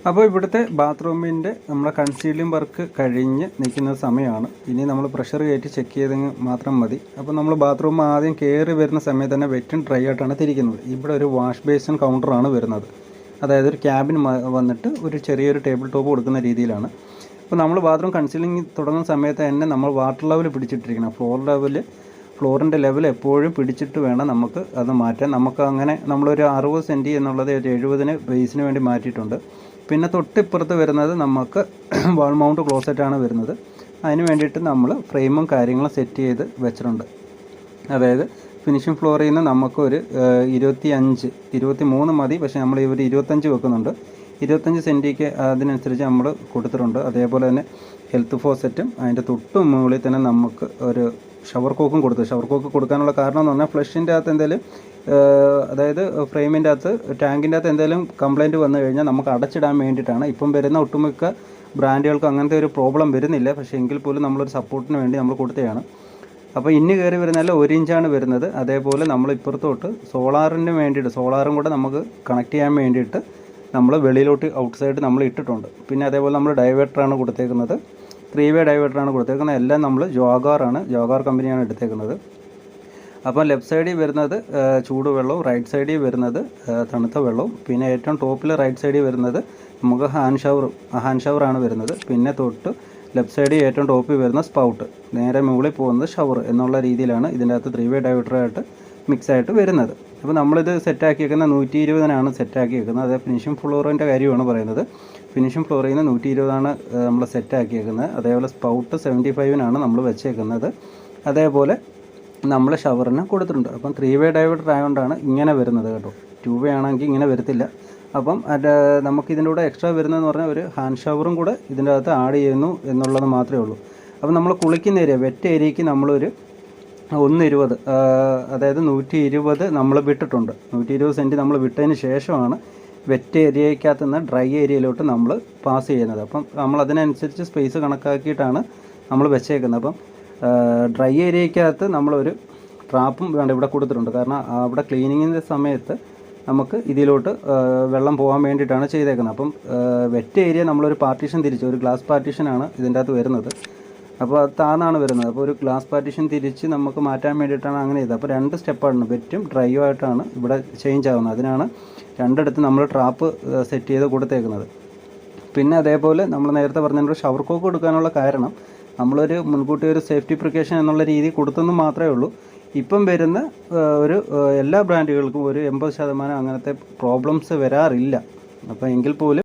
അപ്പോൾ ഇവിടുത്തെ ബാത്റൂമിൻ്റെ നമ്മുടെ കൺസീലിംഗ് വർക്ക് കഴിഞ്ഞ് നിൽക്കുന്ന സമയമാണ്. ഇനി നമ്മൾ പ്രഷർ കയറ്റി ചെക്ക് ചെയ്തെങ്കിൽ മാത്രം മതി. അപ്പോൾ നമ്മൾ ബാത്റൂം ആദ്യം കയറി വരുന്ന സമയത്ത് തന്നെ വെറ്റും ഡ്രൈ ആയിട്ടാണ് തിരിക്കുന്നത്. ഇവിടെ ഒരു വാഷ് ബേസിൻ കൗണ്ടറാണ് വരുന്നത്. അതായത് ഒരു ക്യാബിൻ വന്നിട്ട് ഒരു ചെറിയൊരു ടേബിൾ ടോപ്പ് കൊടുക്കുന്ന രീതിയിലാണ്. അപ്പോൾ നമ്മൾ ബാത്റൂം കൺസീലിംഗ് തുടങ്ങുന്ന സമയത്ത് തന്നെ നമ്മൾ വാട്ടർ ലെവൽ പിടിച്ചിട്ടിരിക്കണം. ഫ്ലോറിൻ്റെ ലെവൽ എപ്പോഴും പിടിച്ചിട്ട് വേണം നമുക്ക് അത് മാറ്റാൻ. നമുക്ക് അങ്ങനെ നമ്മളൊരു 60 സെൻറ്റി എന്നുള്ളത് ഒരു 70 ബേസിന് വേണ്ടി മാറ്റിയിട്ടുണ്ട്. പിന്നെ തൊട്ടിപ്പുറത്ത് വരുന്നത് നമുക്ക് വാൾ മൗണ്ട് ക്ലോസറ്റാണ് വരുന്നത്. അതിന് വേണ്ടിയിട്ട് നമ്മൾ ഫ്രെയിമും കാര്യങ്ങളും സെറ്റ് ചെയ്ത് വെച്ചിട്ടുണ്ട്. അതായത് ഫിനിഷിംഗ് ഫ്ലോറിൽ നിന്ന് നമുക്കൊരു 23 മതി, പക്ഷേ നമ്മൾ ഒരു 25 വെക്കുന്നുണ്ട്. 25 സെൻറ്റിക്ക് അതിനനുസരിച്ച് നമ്മൾ കൊടുത്തിട്ടുണ്ട്. അതേപോലെ തന്നെ ഹെൽത്ത് ഫോസറ്റും അതിൻ്റെ തൊട്ട് മുകളിൽ തന്നെ നമുക്ക് ഒരു ഷവർ കോക്കും കൊടുത്തു. ഷവർ കോക്ക് കൊടുക്കാനുള്ള കാരണം എന്ന് പറഞ്ഞാൽ ഫ്ലഷിൻ്റെ അകത്ത് എന്തെങ്കിലും അതായത് ഫ്രെയിമിൻ്റെ അകത്ത് ടാങ്കിൻ്റെ അകത്ത് എന്തെങ്കിലും കംപ്ലയിൻറ്റ് വന്നു കഴിഞ്ഞാൽ നമുക്ക് അടച്ചിടാൻ വേണ്ടിയിട്ടാണ്. ഇപ്പം വരുന്ന ഒട്ടുമിക്ക ബ്രാൻഡുകൾക്ക് അങ്ങനത്തെ ഒരു പ്രോബ്ലം വരുന്നില്ല, പക്ഷേ എങ്കിൽ പോലും നമ്മളൊരു സപ്പോർട്ടിന് വേണ്ടി നമ്മൾ കൊടുത്തതാണ്. അപ്പോൾ ഇന്ന് കയറി വരുന്നതല്ല 1 ഇഞ്ചാണ് വരുന്നത്. അതേപോലെ നമ്മൾ ഇപ്പുറത്തോട്ട് സോളാറിന് വേണ്ടിയിട്ട് സോളാറും കൂടെ നമുക്ക് കണക്ട് ചെയ്യാൻ വേണ്ടിയിട്ട് നമ്മൾ വെളിയിലോട്ട് ഔട്ട് സൈഡ് നമ്മൾ ഇട്ടിട്ടുണ്ട്. പിന്നെ അതേപോലെ നമ്മൾ ഡൈവേർട്ടറാണ് കൊടുത്തേക്കുന്നത്, 3 വേ ഡൈവേർട്ടറാണ് കൊടുത്തേക്കുന്നത്. എല്ലാം നമ്മൾ ജോഗാർ കമ്പനിയാണ് എടുത്തേക്കുന്നത്. അപ്പോൾ ലെഫ്റ്റ് സൈഡിൽ വരുന്നത് ചൂടുവെള്ളവും റൈറ്റ് സൈഡിൽ വരുന്നത് തണുത്ത വെള്ളവും, പിന്നെ ഏറ്റവും ടോപ്പിൽ റൈറ്റ് സൈഡിൽ വരുന്നത് നമുക്ക് ഹാൻഡ് ഷവറാണ് വരുന്നത്. പിന്നെ തൊട്ട് ലെഫ്റ്റ് സൈഡിൽ ഏറ്റവും ടോപ്പിൽ വരുന്ന സ്പൗട്ട്, നേരെ മുകളിൽ പോകുന്നത് ഷവർ എന്നുള്ള രീതിയിലാണ് ഇതിൻ്റെ അകത്ത് 3 വേ ഡൈവേർട്ടറായിട്ട് മിക്സായിട്ട് വരുന്നത്. അപ്പോൾ നമ്മളിത് സെറ്റാക്കിയേക്കുന്നത് 120-നാണ് സെറ്റാക്കിയേക്കുന്നത്. അത് ഫിനിഷിംഗ് ഫ്ലോറിൻ്റെ കാര്യമാണ് പറയുന്നത്. ഫിനിഷിംഗ് ഫ്ലോറിൽ നിന്ന് 120-ആണ് നമ്മൾ സെറ്റാക്കിയേക്കുന്നത്. അതേപോലെ സ്പൗട്ട് 75-നാണ് നമ്മൾ വെച്ചേക്കുന്നത്. അതേപോലെ നമ്മൾ ഷവറിന് കൊടുത്തിട്ടുണ്ട്. അപ്പം 3 വേ ഡൈവേർട്ടർ ആയതുകൊണ്ടാണ് ഇങ്ങനെ വരുന്നത് കേട്ടോ. 2 വേ ആണെങ്കിൽ ഇങ്ങനെ വരത്തില്ല. അപ്പം നമുക്ക് ഇതിൻ്റെ കൂടെ എക്സ്ട്രാ വരുന്നതെന്ന് പറഞ്ഞാൽ ഒരു ഹാൻഡ് ഷവറും കൂടെ ഇതിൻ്റെ അകത്ത് ആഡ് ചെയ്യുന്നു എന്നുള്ളത് മാത്രമേ ഉള്ളൂ. അപ്പം നമ്മൾ കുളിക്കുന്ന ഏരിയ വെറ്റ് ഏരിയയ്ക്ക് നമ്മളൊരു 120 അതായത് 120 നമ്മൾ വിട്ടിട്ടുണ്ട്. 120 സെൻറ്റ് നമ്മൾ വിട്ടതിന് ശേഷമാണ് വെറ്റ് ഏരിയയ്ക്കകത്ത് നിന്ന് ഡ്രൈ ഏരിയയിലോട്ട് നമ്മൾ പാസ് ചെയ്യുന്നത്. അപ്പം നമ്മൾ അതിനനുസരിച്ച് സ്പേസ് കണക്കാക്കിയിട്ടാണ് നമ്മൾ വെച്ചേക്കുന്നത്. അപ്പം ഡ്രൈ ഏരിയയ്ക്കകത്ത് നമ്മളൊരു ട്രാപ്പും വേണ്ട ഇവിടെ കൊടുത്തിട്ടുണ്ട്. കാരണം അവിടെ ക്ലീനിങ്ങിൻ്റെ സമയത്ത് നമുക്ക് ഇതിലോട്ട് വെള്ളം പോകാൻ വേണ്ടിയിട്ടാണ് ചെയ്തേക്കുന്നത്. അപ്പം വെറ്റ് ഏരിയ നമ്മളൊരു പാർട്ടീഷൻ തിരിച്ച് ഒരു ഗ്ലാസ് പാർട്ടീഷനാണ് ഇതിൻ്റെ അകത്ത് വരുന്നത്. അപ്പോൾ അത് താന്നാണ് വരുന്നത്. അപ്പോൾ ഒരു ഗ്ലാസ് പാർട്ടീഷൻ തിരിച്ച് നമുക്ക് മാറ്റാൻ വേണ്ടിയിട്ടാണ് അങ്ങനെ ചെയ്തത്. അപ്പോൾ 2 സ്റ്റെപ്പാണ്, വെറ്റും ഡ്രൈയും ആയിട്ടാണ് ഇവിടെ ചേഞ്ച് ആകുന്നത്. അതിനാണ് രണ്ടിടത്ത് നമ്മൾ ട്രാപ്പ് സെറ്റ് ചെയ്ത് കൊടുത്തേക്കുന്നത്. പിന്നെ അതേപോലെ നമ്മൾ നേരത്തെ പറഞ്ഞ ഷവർ കോക്ക് കൊടുക്കാനുള്ള കാരണം നമ്മളൊരു മുൻകൂട്ടി ഒരു സേഫ്റ്റി പ്രിക്കോഷൻ എന്നുള്ള രീതി കൊടുത്തെന്ന് മാത്രമേ ഉള്ളൂ. ഇപ്പം വരുന്ന ഒരു എല്ലാ ബ്രാൻഡുകൾക്കും ഒരു 80% അങ്ങനത്തെ പ്രോബ്ലംസ് വരാറില്ല. അപ്പോൾ എങ്കിൽ പോലും